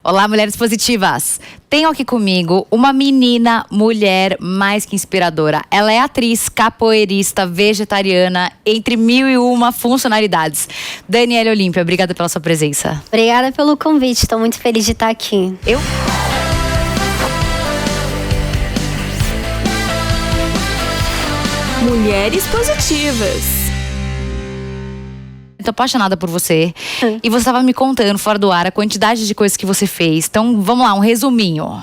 Olá, mulheres positivas! Tenho aqui comigo uma menina, mulher mais que inspiradora. Ela é atriz, capoeirista, vegetariana, entre 1001 funcionalidades. Daniele Olímpia, obrigada pela sua presença. Obrigada pelo convite, estou muito feliz de estar aqui. Mulheres positivas. Eu tô apaixonada por você. E você estava me contando fora do ar a quantidade de coisas que você fez. Então, vamos lá, um resuminho.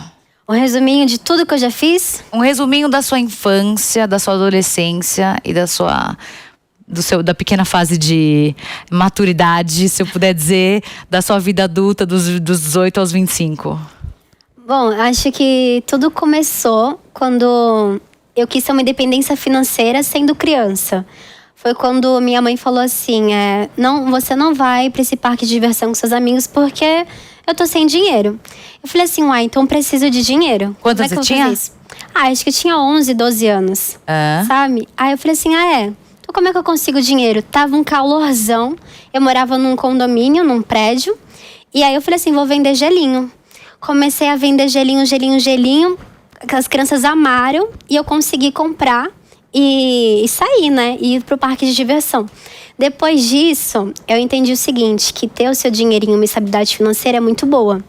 Um resuminho de tudo que eu já fiz? Um resuminho da sua infância, da sua adolescência e da pequena fase de maturidade, se eu puder dizer, da sua vida adulta, dos 18 aos 25. Bom, acho que tudo começou quando eu quis ter uma independência financeira sendo criança. Foi quando minha mãe falou assim, não, você não vai pra esse parque de diversão com seus amigos porque eu tô sem dinheiro. Eu falei assim, então preciso de dinheiro. Quantos você tinha? Acho que eu tinha 11, 12 anos, sabe? Aí eu falei assim, então como é que eu consigo dinheiro? Tava um calorzão, eu morava num condomínio, num prédio. E aí eu falei assim, vou vender gelinho. Comecei a vender gelinho. As crianças amaram e eu consegui comprar. E sair, né? E ir pro parque de diversão. Depois disso, eu entendi o seguinte, que ter o seu dinheirinho, uma estabilidade financeira é muito boa.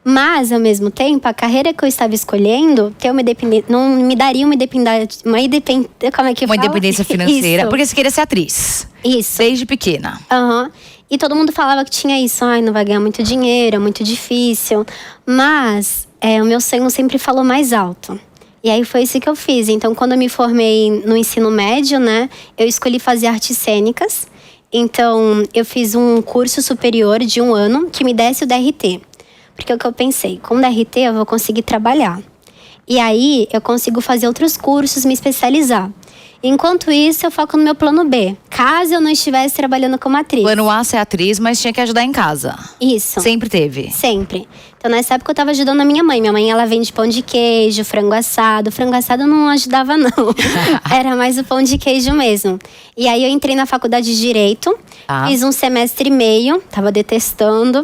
Mas, ao mesmo tempo, a carreira que eu estava escolhendo, ter uma independência, não me daria uma independência, como é que fala? Uma independência financeira, Isso. porque você queria ser atriz. Isso. Desde pequena. E todo mundo falava que tinha isso, não vai ganhar muito dinheiro, é muito difícil. Mas, o meu sonho sempre falou mais alto. E aí foi isso que eu fiz. Então, quando eu me formei no ensino médio, né, eu escolhi fazer artes cênicas. Então, eu fiz um curso superior de 1 ano que me desse o DRT. Porque é o que eu pensei, com o DRT eu vou conseguir trabalhar. E aí, eu consigo fazer outros cursos, me especializar. Enquanto isso, eu foco no meu plano B. Caso eu não estivesse trabalhando como atriz. Plano A, ser atriz, mas tinha que ajudar em casa. Isso. Sempre teve? Sempre. Então, nessa época, eu tava ajudando a minha mãe. Minha mãe, ela vende pão de queijo, frango assado. Frango assado eu não ajudava, não. Era mais o pão de queijo mesmo. E aí, eu entrei na faculdade de Direito. Fiz 1 semestre e meio. Tava detestando.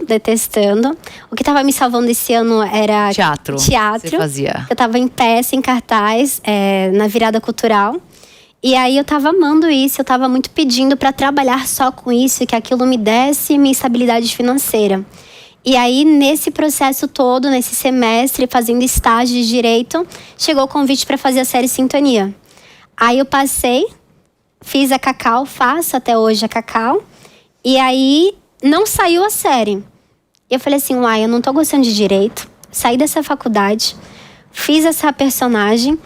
O que tava me salvando esse ano era… Teatro. Você fazia. Eu tava em peça, em cartaz, na virada cultural. E aí eu tava amando isso, eu tava muito pedindo pra trabalhar só com isso, que aquilo me desse minha estabilidade financeira. E aí, nesse processo todo, nesse semestre, fazendo estágio de Direito, chegou o convite pra fazer a série Sintonia. Aí eu passei, fiz a Cacau, faço até hoje a Cacau. E aí, não saiu a série. Eu falei assim, eu não tô gostando de Direito. Saí dessa faculdade, fiz essa personagem.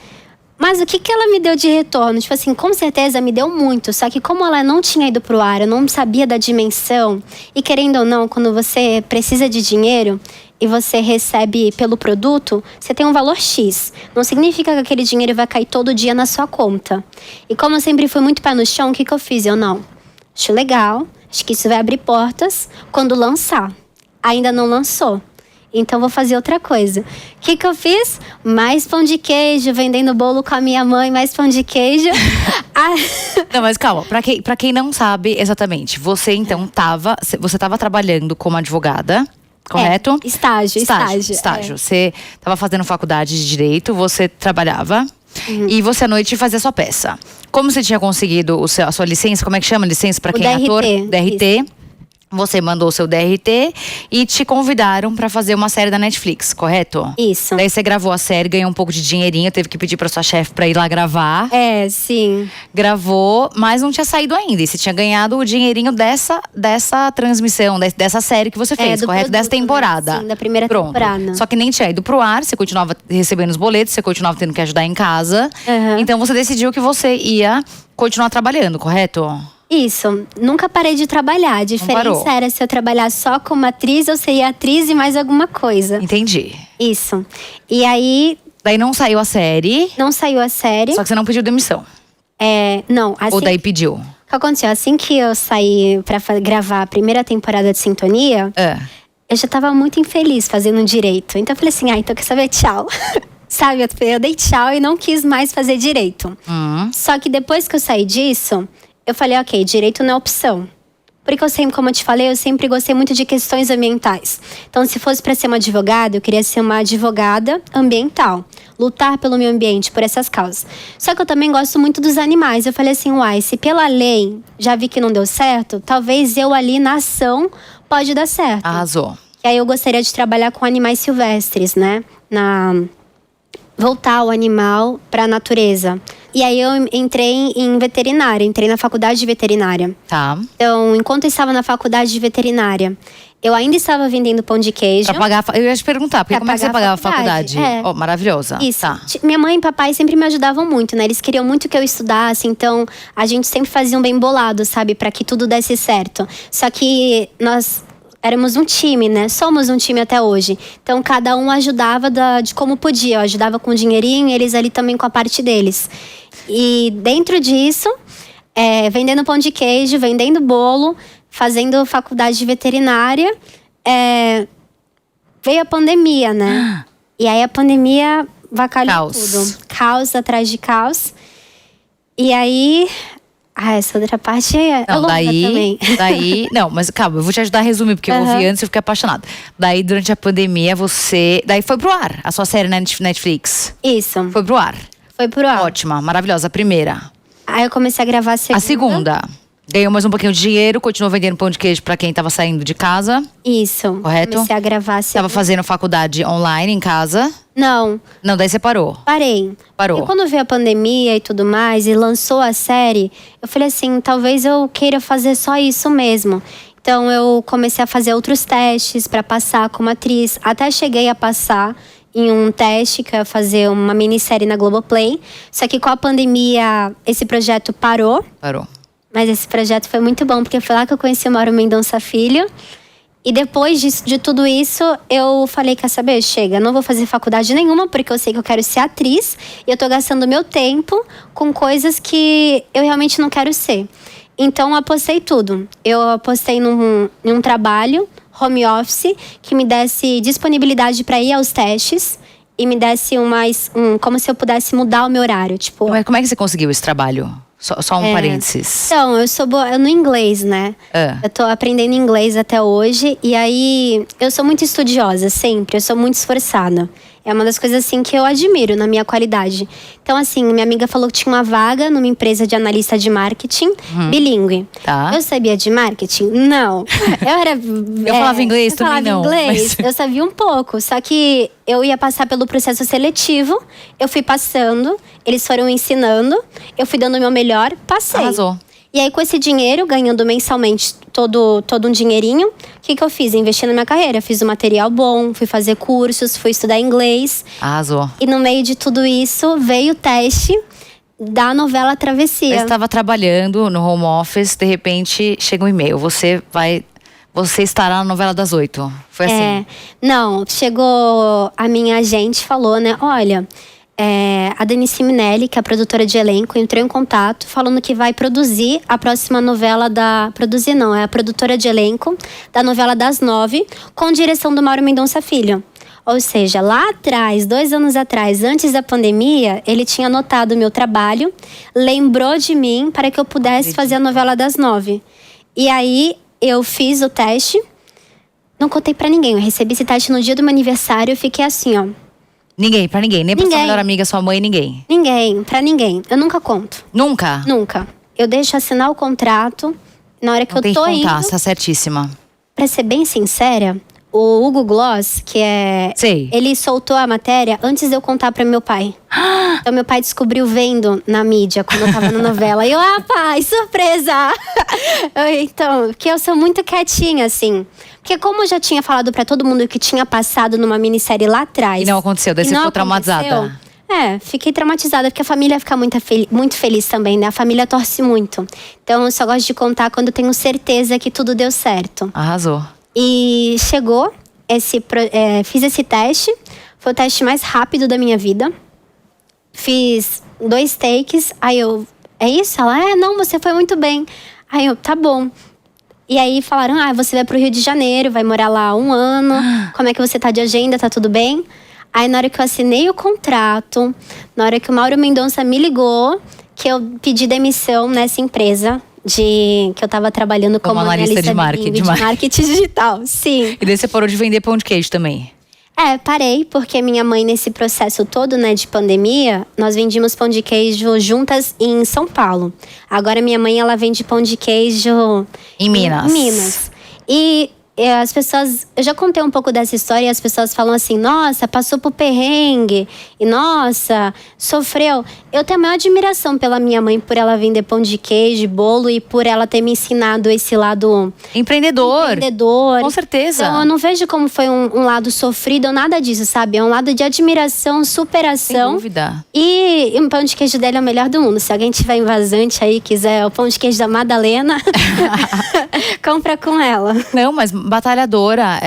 Mas o que ela me deu de retorno? Tipo assim, com certeza me deu muito. Só que como ela não tinha ido pro ar, eu não sabia da dimensão. E querendo ou não, quando você precisa de dinheiro e você recebe pelo produto, você tem um valor X. Não significa que aquele dinheiro vai cair todo dia na sua conta. E como eu sempre fui muito pé no chão, o que eu fiz? Acho legal, acho que isso vai abrir portas quando lançar. Ainda não lançou. Então, vou fazer outra coisa. O que eu fiz? Mais pão de queijo, vendendo bolo com a minha mãe, mais pão de queijo. Não, mas calma, pra quem não sabe exatamente, você então tava trabalhando como advogada, correto? Estágio. Você tava fazendo faculdade de Direito, você trabalhava e você à noite fazia sua peça. Como você tinha conseguido a sua licença, como é que chama? Licença pra quem é ator? DRT. Você mandou o seu DRT e te convidaram pra fazer uma série da Netflix, correto? Isso. Daí você gravou a série, ganhou um pouco de dinheirinho, teve que pedir pra sua chefe pra ir lá gravar. Sim. Gravou, mas não tinha saído ainda. E você tinha ganhado o dinheirinho dessa transmissão, dessa série que você fez, correto? Produto, dessa temporada. Né? Sim, da primeira temporada. Só que nem tinha ido pro ar, você continuava recebendo os boletos, você continuava tendo que ajudar em casa. Então você decidiu que você ia continuar trabalhando, correto? Isso, nunca parei de trabalhar. A diferença era se eu trabalhar só como atriz ou seria atriz e mais alguma coisa. Entendi. Isso. E aí… Daí não saiu a série. Não saiu a série. Só que você não pediu demissão. Não. Assim, ou daí pediu? O que aconteceu? Assim que eu saí pra gravar a primeira temporada de Sintonia, eu já tava muito infeliz fazendo Direito. Então eu falei assim, então quer saber? Tchau. Sabe, eu dei tchau e não quis mais fazer Direito. Só que depois que eu saí disso… Eu falei, ok, Direito não é opção. Porque eu sempre, como eu te falei, eu sempre gostei muito de questões ambientais. Então, se fosse para ser uma advogada, eu queria ser uma advogada ambiental. Lutar pelo meio ambiente, por essas causas. Só que eu também gosto muito dos animais. Eu falei assim, uai, se pela lei já vi que não deu certo, talvez eu ali na ação pode dar certo. Arrasou. E aí eu gostaria de trabalhar com animais silvestres, né? Voltar o animal para a natureza. E aí eu entrei em veterinária, entrei na faculdade de veterinária. Tá. Então, enquanto eu estava na faculdade de veterinária, eu ainda estava vendendo pão de queijo. Pra pagar, eu ia te perguntar, porque como é que você pagava a faculdade? É. Maravilhosa. Isso. Tá. Minha mãe e papai sempre me ajudavam muito, né? Eles queriam muito que eu estudasse, então a gente sempre fazia um bem bolado, sabe? Pra que tudo desse certo. Só que nós éramos um time, né? Somos um time até hoje. Então, cada um ajudava de como podia. Eu ajudava com o dinheirinho e eles ali também com a parte deles. E dentro disso, vendendo pão de queijo, vendendo bolo, fazendo faculdade de veterinária, veio a pandemia, né? E aí a pandemia vacalhou tudo. Caos atrás de caos. E aí... essa outra parte é longa também. Não, mas calma, eu vou te ajudar a resumir, porque eu ouvi antes e eu fiquei apaixonada. Daí, durante a pandemia, daí foi pro ar, a sua série na Netflix. Isso. Foi pro ar. Foi pro ar. Ótima, maravilhosa, a primeira. Aí eu comecei a gravar a segunda. A segunda. Ganhou mais um pouquinho de dinheiro, continuou vendendo pão de queijo pra quem tava saindo de casa. Isso. Correto? Comecei a gravar a segunda. Tava fazendo faculdade online em casa. Não, daí você parou. Parou. E quando veio a pandemia e tudo mais, e lançou a série, eu falei assim, talvez eu queira fazer só isso mesmo. Então eu comecei a fazer outros testes pra passar como atriz. Até cheguei a passar em um teste, que eu ia fazer uma minissérie na Globoplay. Só que com a pandemia, esse projeto parou. Mas esse projeto foi muito bom, porque foi lá que eu conheci o Mauro Mendonça Filho. E depois de tudo isso, eu falei, quer saber? Chega, não vou fazer faculdade nenhuma, porque eu sei que eu quero ser atriz. E eu tô gastando meu tempo com coisas que eu realmente não quero ser. Então, eu apostei tudo. Eu apostei em um trabalho, home office, que me desse disponibilidade para ir aos testes. E me desse como se eu pudesse mudar o meu horário. Tipo, Mas como é que você conseguiu esse trabalho? Só um parênteses. Então, eu sou boa no inglês, né? Eu tô aprendendo inglês até hoje. E aí, eu sou muito estudiosa, sempre. Eu sou muito esforçada. É uma das coisas, assim, que eu admiro na minha qualidade. Então, assim, minha amiga falou que tinha uma vaga numa empresa de analista de marketing bilíngue. Tá. Eu sabia de marketing? Não. Eu falava inglês também, não. Mas... Eu sabia um pouco. Só que eu ia passar pelo processo seletivo. Eu fui passando. Eles foram ensinando. Eu fui dando o meu melhor. Passei. Arrasou. E aí, com esse dinheiro, ganhando mensalmente todo um dinheirinho, o que eu fiz? Investi na minha carreira. Fiz um material bom, fui fazer cursos, fui estudar inglês. Arrasou. E no meio de tudo isso, veio o teste da novela Travessia. Você estava trabalhando no home office, de repente chega um e-mail. Você estará na novela das 8. Foi assim? Não, chegou a minha agente, falou, né? Olha... a Denise Minelli, que é a produtora de elenco, entrou em contato falando que vai produzir a próxima novela Produzir não, é a produtora de elenco da novela das 9, com direção do Mauro Mendonça Filho. Ou seja, lá atrás, 2 anos atrás, antes da pandemia, ele tinha notado o meu trabalho, lembrou de mim para que eu pudesse fazer a novela das 9. E aí, eu fiz o teste, não contei pra ninguém, eu recebi esse teste no dia do meu aniversário, eu fiquei assim, ó. Pra ninguém. Nem pra sua melhor amiga, sua mãe, ninguém. Ninguém, pra ninguém. Eu nunca conto. Nunca? Nunca. Eu deixo assinar o contrato na hora que eu tô indo. Tem que contar, você tá certíssima. Pra ser bem sincera, o Hugo Gloss, que é... Sei. Ele soltou a matéria antes de eu contar pra meu pai. Então, meu pai descobriu vendo na mídia, quando eu tava na novela. E eu, pai, surpresa! Então, porque eu sou muito quietinha, assim. Porque como eu já tinha falado pra todo mundo que tinha passado numa minissérie lá atrás… E não aconteceu, daí você ficou traumatizada. Fiquei traumatizada, porque a família fica muito feliz também, né? A família torce muito. Então, eu só gosto de contar quando eu tenho certeza que tudo deu certo. Arrasou. E chegou, fiz esse teste. Foi o teste mais rápido da minha vida. Fiz 2 takes. Aí eu, é isso? Ela, não, você foi muito bem. Aí eu, tá bom. E aí falaram, você vai pro Rio de Janeiro, vai morar lá 1 ano. Como é que você tá de agenda? Tá tudo bem? Aí na hora que eu assinei o contrato, na hora que o Mauro Mendonça me ligou, que eu pedi demissão nessa empresa, que eu tava trabalhando como analista de marketing digital. Sim. E daí você parou de vender pão de queijo também? Parei, porque minha mãe, nesse processo todo, né, de pandemia, nós vendíamos pão de queijo juntas em São Paulo. Agora minha mãe, ela vende pão de queijo em Minas. E as pessoas, eu já contei um pouco dessa história e as pessoas falam assim, nossa, passou por perrengue, e nossa, sofreu. Eu tenho a maior admiração pela minha mãe, por ela vender pão de queijo, bolo, e por ela ter me ensinado esse lado empreendedor. Com certeza. Então eu não vejo como foi um lado sofrido ou nada disso, sabe? É um lado de admiração, superação. Sem dúvida. E o pão de queijo dele é o melhor do mundo. Se alguém tiver em Vazante aí, quiser o pão de queijo da Madalena, compra com ela. Não, mas batalhadora,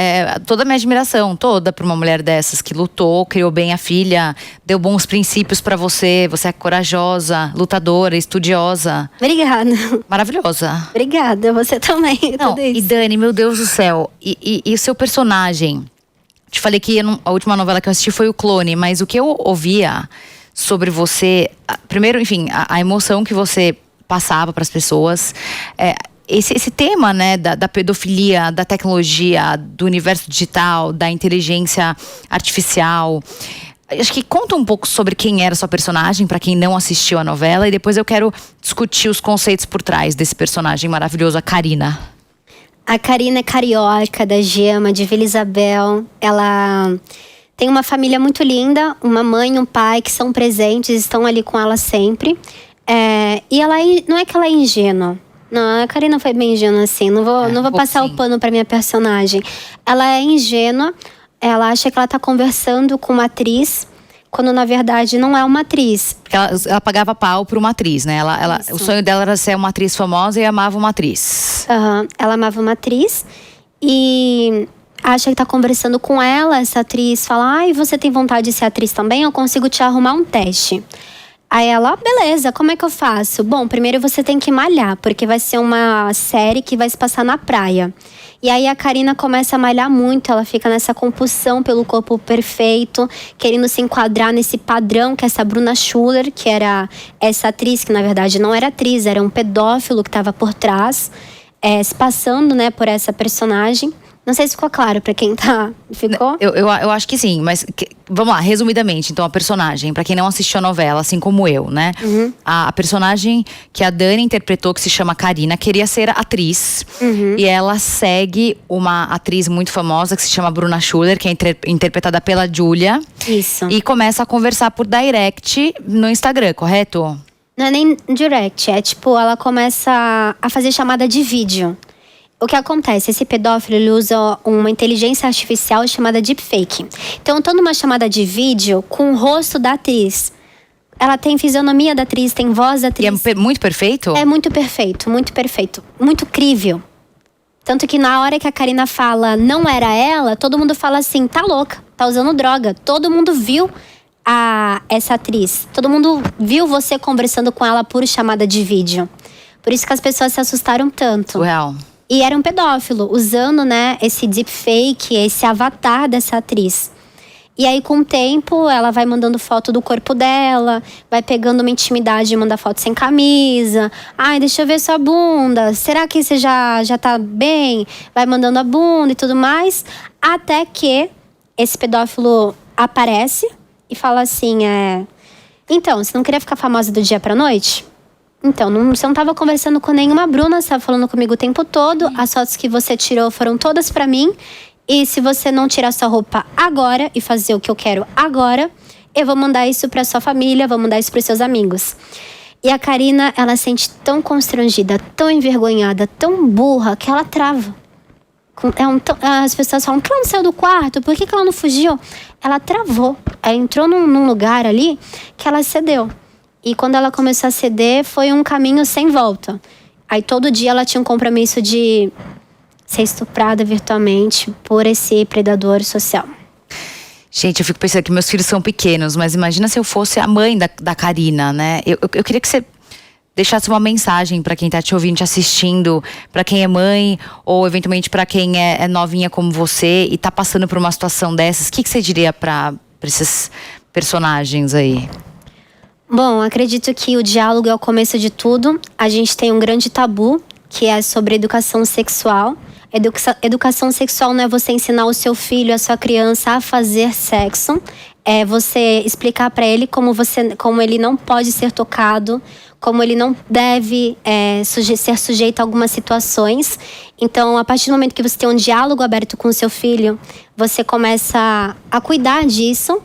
toda a minha admiração, toda pra uma mulher dessas que lutou, criou bem a filha, deu bons princípios pra você. Você é corajosa, lutadora, estudiosa. Obrigada. Maravilhosa. Obrigada, você também. Não, tudo isso. E Dani, meu Deus do céu, e o seu personagem? Te falei que a última novela que eu assisti foi O Clone, mas o que eu ouvia sobre você, primeiro, enfim, a emoção que você passava para as pessoas, esse tema, né, da pedofilia, da tecnologia, do universo digital, da inteligência artificial. Acho que conta um pouco sobre quem era a sua personagem, para quem não assistiu a novela, e depois eu quero discutir os conceitos por trás desse personagem maravilhoso, a Karina. A Karina é carioca, da Gema, de Vila Isabel. Ela tem uma família muito linda, uma mãe e um pai que são presentes, estão ali com ela sempre. E ela não é que ela é ingênua. Não, a Karina foi bem ingênua assim. Não vou passar o pano pra minha personagem. Ela é ingênua. Ela acha que ela tá conversando com uma atriz, quando na verdade não é uma atriz. Porque ela pagava pau pra uma atriz, né? O sonho dela era ser uma atriz famosa e amava uma atriz. Ela amava uma atriz e acha que tá conversando com ela. Essa atriz fala, ai, você tem vontade de ser atriz também? Eu consigo te arrumar um teste. Aí ela, beleza, como é que eu faço? Bom, primeiro você tem que malhar, porque vai ser uma série que vai se passar na praia. E aí a Karina começa a malhar muito, ela fica nessa compulsão pelo corpo perfeito, querendo se enquadrar nesse padrão que essa Bruna Schuller, que era essa atriz, que na verdade não era atriz, era um pedófilo que estava por trás, se passando, né, por essa personagem. Não sei se ficou claro pra quem tá. Ficou? Eu acho que sim, mas vamos lá, resumidamente. Então, a personagem, pra quem não assistiu a novela, assim como eu, né? Uhum. A personagem que a Dani interpretou, que se chama Karina, queria ser atriz. Uhum. E ela segue uma atriz muito famosa que se chama Bruna Schuller, que é interpretada pela Júlia. Isso. E começa a conversar por direct no Instagram, correto? Não é nem direct, é tipo, ela começa a fazer chamada de vídeo. O que acontece? Esse pedófilo, ele usa uma inteligência artificial chamada deepfake. Então, eu tô numa chamada de vídeo com o rosto da atriz. Ela tem fisionomia da atriz, tem voz da atriz. E é muito perfeito? É muito perfeito, muito perfeito. Muito crível. Tanto que na hora que a Karina fala não era ela, todo mundo fala assim, tá louca, tá usando droga. Todo mundo viu essa atriz. Todo mundo viu você conversando com ela por chamada de vídeo. Por isso que as pessoas se assustaram tanto. Surreal. E era um pedófilo, usando, né, esse deepfake, esse avatar dessa atriz. E aí, com o tempo, ela vai mandando foto do corpo dela, vai pegando uma intimidade e manda foto sem camisa. Ai, deixa eu ver sua bunda. Será que você já tá bem? Vai mandando a bunda e tudo mais. Até que esse pedófilo aparece e fala assim, então, você não queria ficar famosa do dia pra noite? Então, você não tava conversando com nenhuma Bruna, você tava falando comigo o tempo todo. As fotos que você tirou foram todas pra mim. E se você não tirar sua roupa agora e fazer o que eu quero agora, eu vou mandar isso pra sua família, vou mandar isso pros seus amigos. E a Karina, ela se sente tão constrangida, tão envergonhada, tão burra, que ela trava. As pessoas falam, por que ela não saiu do quarto? Por que ela não fugiu? Ela travou. Ela entrou num lugar ali que ela cedeu. E quando ela começou a ceder, foi um caminho sem volta. Aí todo dia ela tinha um compromisso de ser estuprada virtualmente por esse predador social. Gente, eu fico pensando que meus filhos são pequenos, mas imagina se eu fosse a mãe da Karina, né? Eu queria que você deixasse uma mensagem pra quem tá te ouvindo, te assistindo, pra quem é mãe, ou eventualmente pra quem é novinha como você e tá passando por uma situação dessas. O que você diria pra esses personagens aí? Bom, acredito que o diálogo é o começo de tudo. A gente tem um grande tabu, que é sobre educação sexual. Educação sexual não é você ensinar o seu filho, a sua criança a fazer sexo. É você explicar para ele como ele não pode ser tocado, como ele não deve ser sujeito a algumas situações. Então, a partir do momento que você tem um diálogo aberto com o seu filho, você começa a cuidar disso.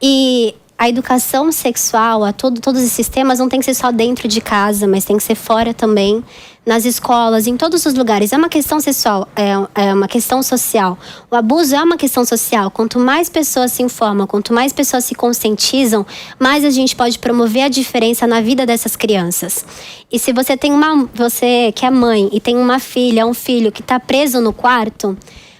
E a educação sexual, todos esses temas não tem que ser só dentro de casa, mas tem que ser fora também, nas escolas, em todos os lugares. É uma questão sexual, é uma questão social. O abuso é uma questão social. Quanto mais pessoas se informam, quanto mais pessoas se conscientizam, mais a gente pode promover a diferença na vida dessas crianças. E se você que é mãe e tem uma filha, um filho que está preso no quarto,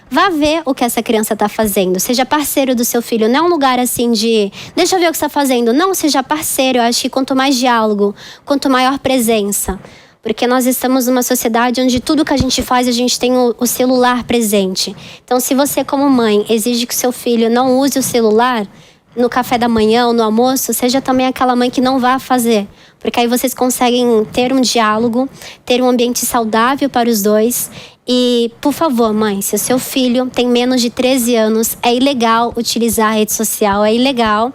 vá ver o que essa criança está fazendo. Seja parceiro do seu filho. Não é um lugar assim de deixa eu ver o que você está fazendo. Não, seja parceiro. Eu acho que quanto mais diálogo, quanto maior presença. Porque nós estamos numa sociedade onde tudo que a gente faz, a gente tem o celular presente. Então, se você como mãe exige que seu filho não use o celular no café da manhã ou no almoço, seja também aquela mãe que não vá fazer. Porque aí vocês conseguem ter um diálogo, ter um ambiente saudável para os dois. E, por favor, mãe, se o seu filho tem menos de 13 anos, é ilegal utilizar a rede social, é ilegal.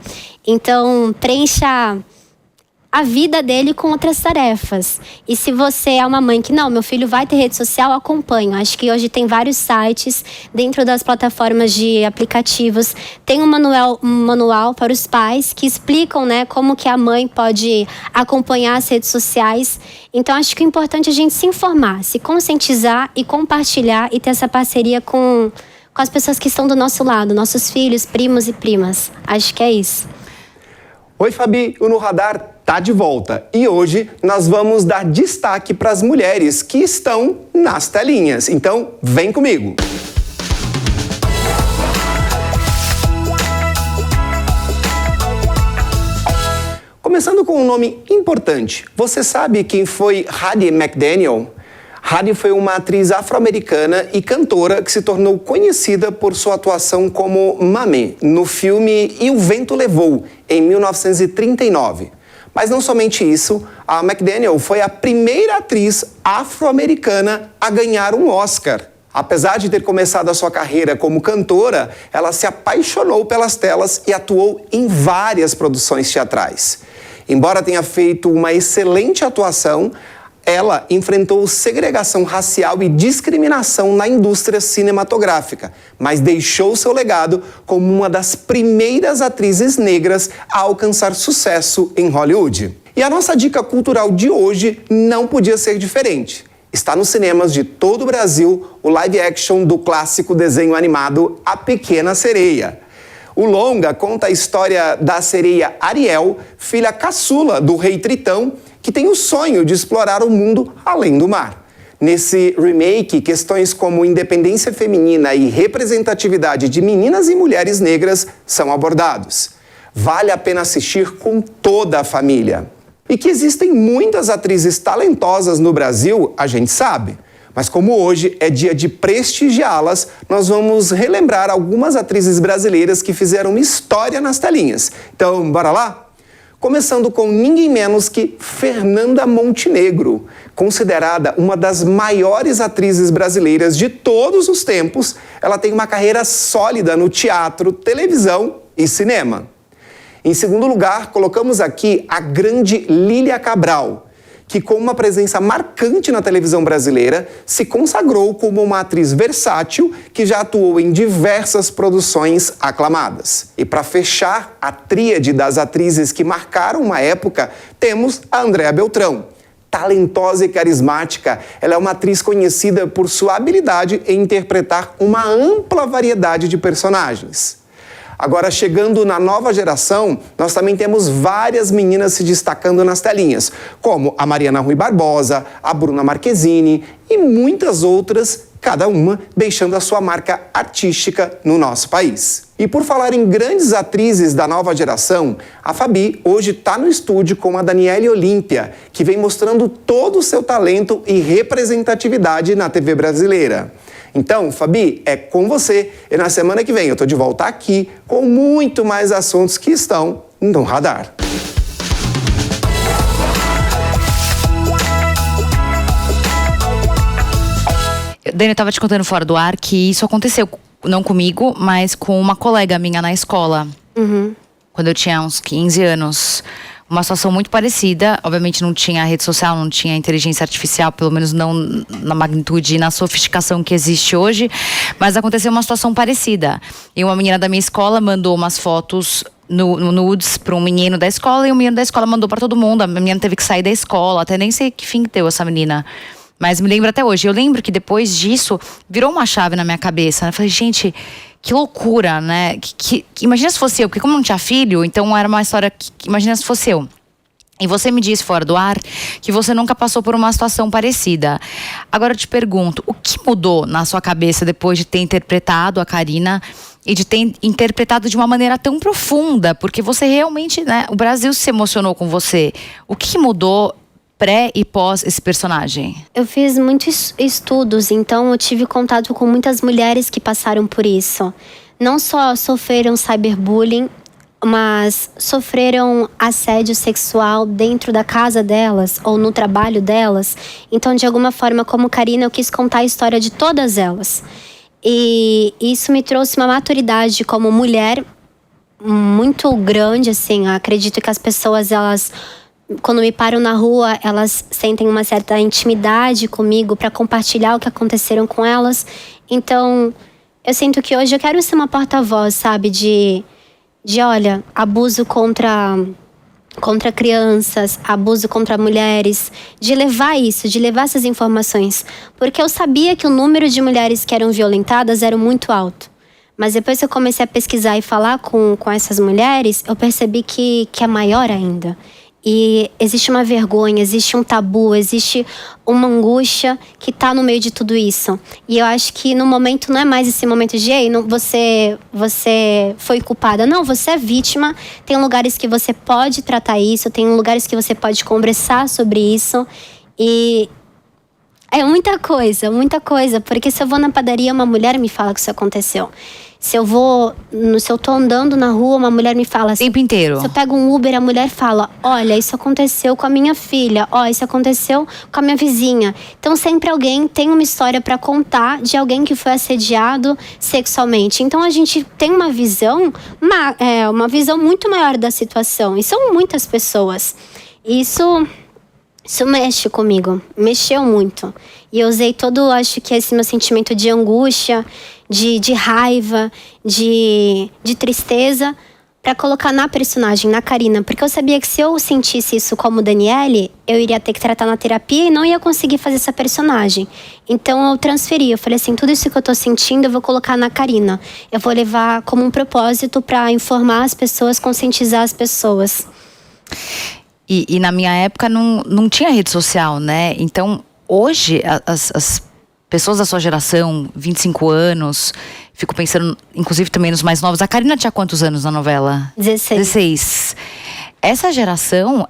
Então, preencha a vida dele com outras tarefas. E se você é uma mãe que não, meu filho vai ter rede social, acompanho. Acho que hoje tem vários sites dentro das plataformas de aplicativos. Tem um manual para os pais que explicam, né, como que a mãe pode acompanhar as redes sociais. Então acho que é importante a gente se informar, se conscientizar e compartilhar e ter essa parceria com as pessoas que estão do nosso lado, nossos filhos, primos e primas. Acho que é isso. Oi, Fabi, o No Radar tá de volta e hoje nós vamos dar destaque para as mulheres que estão nas telinhas. Então, vem comigo! Começando com um nome importante. Você sabe quem foi Hattie McDaniel? Hattie foi uma atriz afro-americana e cantora que se tornou conhecida por sua atuação como Mami no filme E o Vento Levou, em 1939. Mas não somente isso, a McDaniel foi a primeira atriz afro-americana a ganhar um Oscar. Apesar de ter começado a sua carreira como cantora, ela se apaixonou pelas telas e atuou em várias produções teatrais. Embora tenha feito uma excelente atuação, ela enfrentou segregação racial e discriminação na indústria cinematográfica, mas deixou seu legado como uma das primeiras atrizes negras a alcançar sucesso em Hollywood. E a nossa dica cultural de hoje não podia ser diferente. Está nos cinemas de todo o Brasil o live action do clássico desenho animado A Pequena Sereia. O longa conta a história da sereia Ariel, filha caçula do rei Tritão, que tem o sonho de explorar o mundo além do mar. Nesse remake, questões como independência feminina e representatividade de meninas e mulheres negras são abordados. Vale a pena assistir com toda a família. E que existem muitas atrizes talentosas no Brasil, a gente sabe. Mas como hoje é dia de prestigiá-las, nós vamos relembrar algumas atrizes brasileiras que fizeram história nas telinhas. Então, bora lá? Começando com ninguém menos que Fernanda Montenegro. Considerada uma das maiores atrizes brasileiras de todos os tempos, ela tem uma carreira sólida no teatro, televisão e cinema. Em segundo lugar, colocamos aqui a grande Lília Cabral, que com uma presença marcante na televisão brasileira, se consagrou como uma atriz versátil que já atuou em diversas produções aclamadas. E para fechar a tríade das atrizes que marcaram uma época, temos a Andréa Beltrão. Talentosa e carismática, ela é uma atriz conhecida por sua habilidade em interpretar uma ampla variedade de personagens. Agora, chegando na nova geração, nós também temos várias meninas se destacando nas telinhas, como a Mariana Rui Barbosa, a Bruna Marquezine e muitas outras, cada uma deixando a sua marca artística no nosso país. E por falar em grandes atrizes da nova geração, a Fabi hoje está no estúdio com a Daniele Olímpia, que vem mostrando todo o seu talento e representatividade na TV brasileira. Então, Fabi, é com você. E na semana que vem eu tô de volta aqui com muito mais assuntos que estão no radar. Dani, eu tava te contando fora do ar que isso aconteceu, não comigo, mas com uma colega minha na escola. Quando eu tinha uns 15 anos. Uma situação muito parecida. Obviamente não tinha rede social, não tinha inteligência artificial, pelo menos não na magnitude e na sofisticação que existe hoje. Mas aconteceu uma situação parecida. E uma menina da minha escola mandou umas fotos nudes para um menino da escola. E o menino da escola mandou para todo mundo. A menina teve que sair da escola. Até nem sei que fim deu essa menina. Mas me lembro até hoje. Eu lembro que depois disso, virou uma chave na minha cabeça. Eu falei, gente, que loucura, né? Imagina se fosse eu, porque como não tinha filho, então era uma história imagina se fosse eu. E você me disse fora do ar que você nunca passou por uma situação parecida. Agora eu te pergunto, o que mudou na sua cabeça depois de ter interpretado a Karina e de ter interpretado de uma maneira tão profunda? Porque você realmente, né? O Brasil se emocionou com você. O que mudou pré e pós esse personagem? Eu fiz muitos estudos, então eu tive contato com muitas mulheres que passaram por isso. Não só sofreram cyberbullying, mas sofreram assédio sexual dentro da casa delas ou no trabalho delas. Então, de alguma forma, como Karina, eu quis contar a história de todas elas. E isso me trouxe uma maturidade como mulher muito grande, assim. Acredito que as pessoas, elas, quando me param na rua, elas sentem uma certa intimidade comigo para compartilhar o que aconteceram com elas. Então, eu sinto que hoje eu quero ser uma porta-voz, sabe? De olha, abuso contra crianças, abuso contra mulheres, de levar essas informações. Porque eu sabia que o número de mulheres que eram violentadas era muito alto. Mas depois que eu comecei a pesquisar e falar com essas mulheres, eu percebi que é maior ainda. E existe uma vergonha, existe um tabu, existe uma angústia que tá no meio de tudo isso. E eu acho que no momento não é mais esse momento de ei, não, você foi culpada. Não, você é vítima. Tem lugares que você pode tratar isso, tem lugares que você pode conversar sobre isso. E é muita coisa. Porque se eu vou na padaria, uma mulher me fala que isso aconteceu. Se eu tô andando na rua, uma mulher me fala assim. O tempo inteiro. Se eu pego um Uber, a mulher fala, olha, isso aconteceu com a minha filha. Ó, isso aconteceu com a minha vizinha. Então sempre alguém tem uma história pra contar de alguém que foi assediado sexualmente. Então a gente tem uma visão muito maior da situação. E são muitas pessoas. Isso mexe comigo. Mexeu muito. E eu usei acho que esse meu sentimento de angústia, de raiva, de tristeza, pra colocar na personagem, na Karina. Porque eu sabia que se eu sentisse isso como Daniele, eu iria ter que tratar na terapia e não ia conseguir fazer essa personagem. Então eu transferi, eu falei assim, tudo isso que eu tô sentindo eu vou colocar na Karina. Eu vou levar como um propósito pra informar as pessoas, conscientizar as pessoas. E na minha época não tinha rede social, né? Então, hoje, as pessoas da sua geração, 25 anos, fico pensando, inclusive também nos mais novos. A Karina tinha quantos anos na novela? 16. Essa geração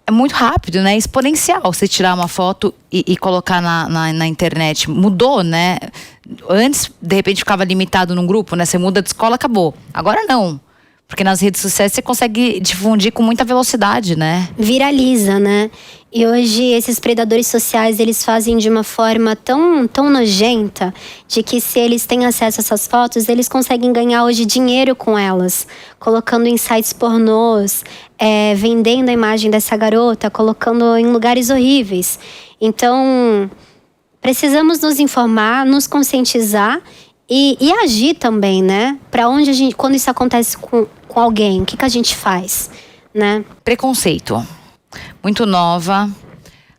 é muito rápido, né? Exponencial. Você tirar uma foto e colocar na internet. Mudou, né? Antes, de repente, ficava limitado num grupo, né? Você muda de escola, acabou. Agora não. Porque nas redes sociais você consegue difundir com muita velocidade, né? Viraliza, né? E hoje esses predadores sociais, eles fazem de uma forma tão nojenta, de que se eles têm acesso a essas fotos, eles conseguem ganhar hoje dinheiro com elas. Colocando em sites pornôs, vendendo a imagem dessa garota, colocando em lugares horríveis. Então, precisamos nos informar, nos conscientizar e agir também, né? Pra onde quando isso acontece com alguém, o que a gente faz, né? Preconceito. Muito nova,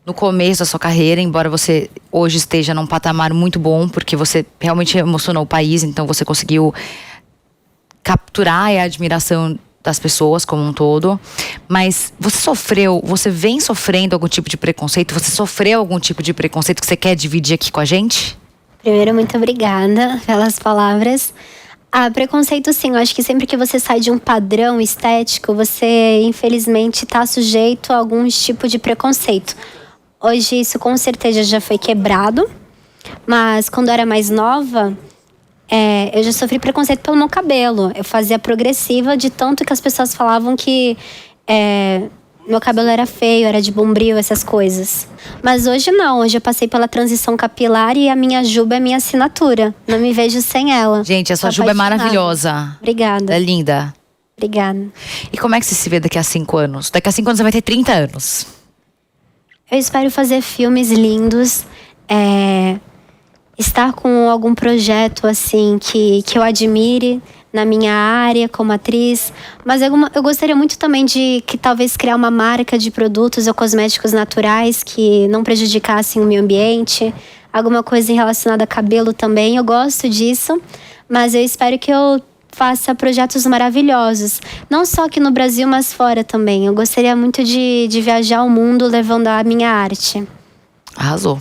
no começo da sua carreira, embora você hoje esteja num patamar muito bom, porque você realmente emocionou o país, então você conseguiu capturar a admiração das pessoas como um todo. Mas você vem sofrendo algum tipo de preconceito? Você sofreu algum tipo de preconceito que você quer dividir aqui com a gente? Primeiro, muito obrigada pelas palavras. Preconceito sim, eu acho que sempre que você sai de um padrão estético, você infelizmente está sujeito a algum tipo de preconceito. Hoje isso com certeza já foi quebrado, mas quando eu era mais nova, eu já sofri preconceito pelo meu cabelo. Eu fazia progressiva de tanto que as pessoas falavam que Meu cabelo era feio, era de bombril, essas coisas. Mas hoje não, hoje eu passei pela transição capilar e a minha juba é minha assinatura. Não me vejo sem ela. Gente, a sua juba é maravilhosa. Obrigada. É linda. Obrigada. E como é que você se vê daqui a 5 anos? Daqui a 5 anos você vai ter 30 anos. Eu espero fazer filmes lindos. Estar com algum projeto assim que eu admire na minha área como atriz, mas eu gostaria muito também de que talvez criar uma marca de produtos ou cosméticos naturais que não prejudicassem o meio ambiente, alguma coisa relacionada a cabelo também. Eu gosto disso, mas eu espero que eu faça projetos maravilhosos, não só aqui no Brasil, mas fora também. Eu gostaria muito de viajar o mundo levando a minha arte. Arrasou.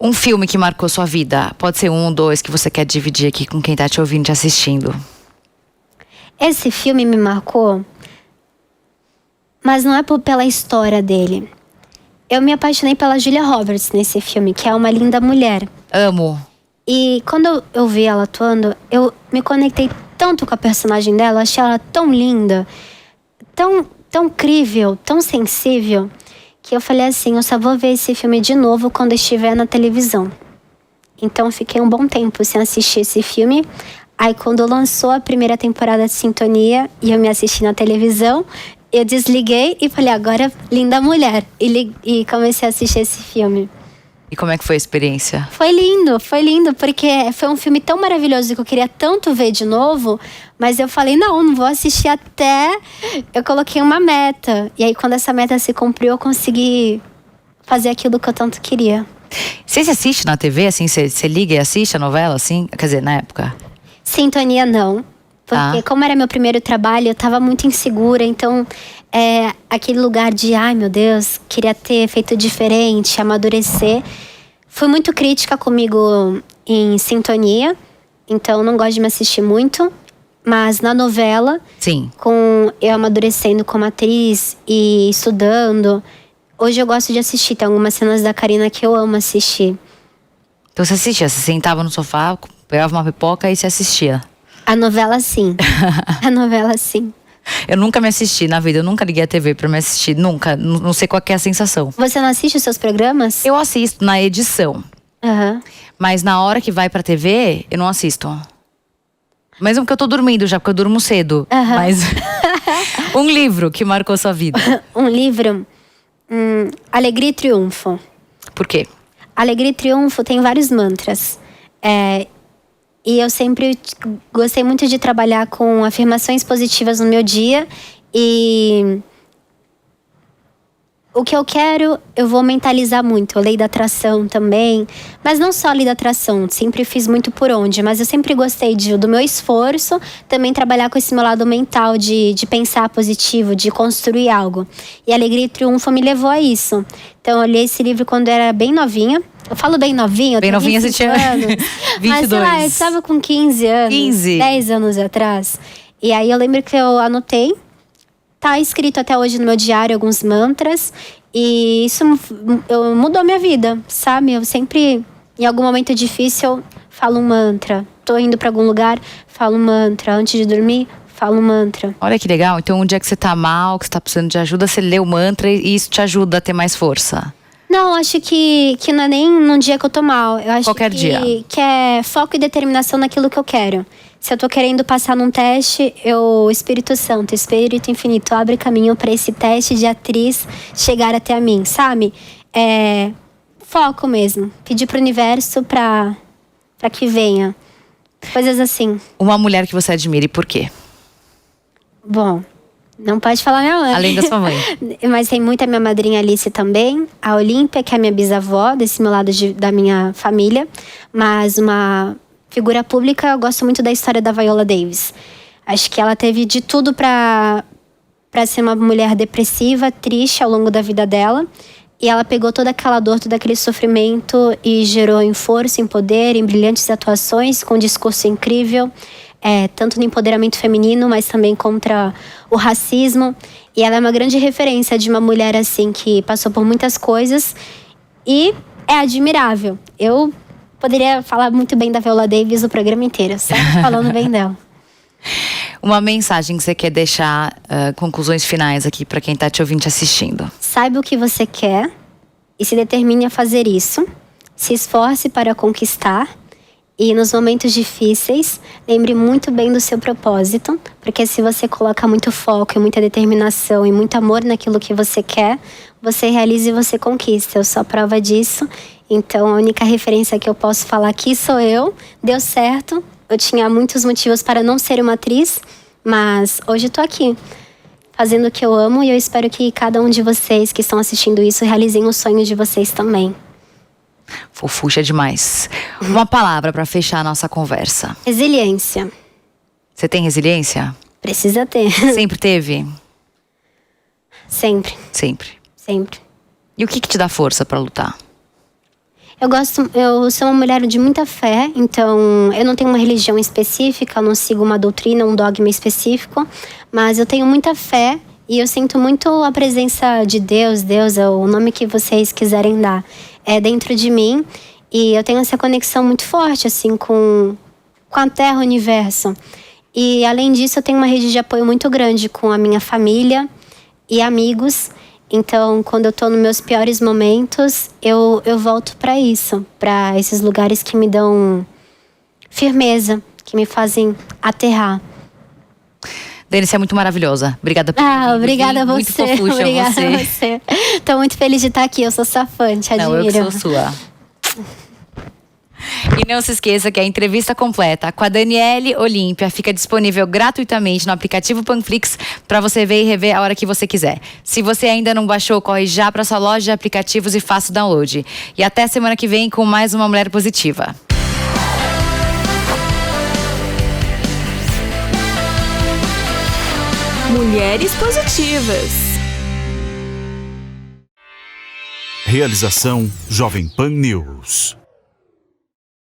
Um filme que marcou sua vida, pode ser 1 ou 2 que você quer dividir aqui com quem tá te ouvindo, te assistindo. Esse filme me marcou, mas não é pela história dele. Eu me apaixonei pela Julia Roberts nesse filme, que é uma linda mulher. Amo. E quando eu vi ela atuando, eu me conectei tanto com a personagem dela, achei ela tão linda, tão crível, tão sensível, que eu falei assim, eu só vou ver esse filme de novo quando estiver na televisão. Então eu fiquei um bom tempo sem assistir esse filme. Aí quando lançou a primeira temporada de Sintonia e eu me assisti na televisão, eu desliguei e falei, agora linda mulher. E comecei a assistir esse filme. E como é que foi a experiência? Foi lindo, porque foi um filme tão maravilhoso que eu queria tanto ver de novo, mas eu falei, não vou assistir até... Eu coloquei uma meta, e aí quando essa meta se cumpriu, eu consegui fazer aquilo que eu tanto queria. Você se assiste na TV, assim, você liga e assiste a novela, assim? Quer dizer, na época? Sintonia não, porque como era meu primeiro trabalho, eu tava muito insegura, então... aquele lugar de, ai meu Deus, queria ter feito diferente, amadurecer. Fui muito crítica comigo em Sintonia, então não gosto de me assistir muito. Mas na novela, sim, com eu amadurecendo como atriz e estudando, hoje eu gosto de assistir. Tem algumas cenas da Karina que eu amo assistir. Então você assistia, você sentava no sofá, pegava uma pipoca e se assistia? A novela sim, a novela sim. Eu nunca me assisti na vida, eu nunca liguei a TV pra me assistir, nunca, não sei qual que é a sensação. Você não assiste os seus programas? Eu assisto na edição, mas na hora que vai pra TV, eu não assisto. Mesmo que eu tô dormindo já, porque eu durmo cedo. Mas um livro que marcou sua vida. Um livro, Alegria e Triunfo. Por quê? Alegria e Triunfo tem vários mantras. E eu sempre gostei muito de trabalhar com afirmações positivas no meu dia. E o que eu quero, eu vou mentalizar muito. A lei da atração também. Mas não só a lei da atração, sempre fiz muito por onde. Mas eu sempre gostei do meu esforço. Também trabalhar com esse meu lado mental de pensar positivo, de construir algo. E Alegria e Triunfo me levou a isso. Então eu li esse livro quando eu era bem novinha. Eu falo bem novinha, eu tenho 25 você tinha anos. 22. Mas sei lá, eu estava com 15 anos. 10 anos atrás. E aí eu lembro que eu anotei. Tá escrito até hoje no meu diário alguns mantras. E isso mudou a minha vida, sabe? Eu sempre, em algum momento difícil, eu falo um mantra. Tô indo pra algum lugar, falo um mantra. Antes de dormir, falo um mantra. Olha que legal. Então um dia que você tá mal, que você tá precisando de ajuda, você lê o mantra e isso te ajuda a ter mais força. Não, acho que não é nem num dia que eu tô mal. Eu acho Qualquer dia. Que é foco e determinação naquilo que eu quero. Se eu tô querendo passar num teste, o Espírito Santo, Espírito Infinito, abre caminho pra esse teste de atriz chegar até a mim, sabe? Foco mesmo. Pedir pro universo pra que venha. Coisas assim. Uma mulher que você admira e por quê? Bom, não pode falar minha mãe. Além da sua mãe. Mas tem muita minha madrinha Alice também. A Olímpia, que é a minha bisavó, desse meu lado da minha família. Mas uma figura pública, eu gosto muito da história da Viola Davis. Acho que ela teve de tudo pra ser uma mulher depressiva, triste ao longo da vida dela. E ela pegou toda aquela dor, todo aquele sofrimento e gerou em força, em poder, em brilhantes atuações, com um discurso incrível. Tanto no empoderamento feminino, mas também contra o racismo. E ela é uma grande referência de uma mulher assim que passou por muitas coisas e é admirável. Eu poderia falar muito bem da Viola Davis o programa inteiro, só falando bem dela. Uma mensagem que você quer deixar, conclusões finais aqui para quem tá te ouvindo, te assistindo. Saiba o que você quer e se determine a fazer isso. Se esforce para conquistar. E nos momentos difíceis, lembre muito bem do seu propósito, porque se você coloca muito foco e muita determinação e muito amor naquilo que você quer, você realiza e você conquista. Eu sou a prova disso. Então, a única referência que eu posso falar aqui sou eu. Deu certo. Eu tinha muitos motivos para não ser uma atriz, mas hoje eu tô aqui, fazendo o que eu amo, e eu espero que cada um de vocês que estão assistindo isso realizem o sonho de vocês também. Fofuxa demais. Uma palavra para fechar a nossa conversa. Resiliência. Você tem resiliência? Precisa ter. Sempre teve? Sempre. Sempre. Sempre. E o que te dá força para lutar? Eu sou uma mulher de muita fé, então eu não tenho uma religião específica, eu não sigo uma doutrina, um dogma específico, mas eu tenho muita fé e eu sinto muito a presença de Deus, é o nome que vocês quiserem dar, é dentro de mim, e eu tenho essa conexão muito forte, assim, com a Terra, o universo. E além disso, eu tenho uma rede de apoio muito grande com a minha família e amigos. Então, quando eu tô nos meus piores momentos, eu volto para isso, para esses lugares que me dão firmeza, que me fazem aterrar. Dani, você é muito maravilhosa. Obrigada por vir. Obrigada a você. Muito fofuxa obrigada você. a você. Tô muito feliz de estar aqui, eu sou sua fã, te admiro. Não, eu que sou sua. E não se esqueça que a entrevista completa com a Daniele Olímpia fica disponível gratuitamente no aplicativo Panflix para você ver e rever a hora que você quiser. Se você ainda não baixou, corre já para sua loja de aplicativos e faça o download. E até semana que vem com mais uma Mulher Positiva. Mulheres Positivas. Realização Jovem Pan News.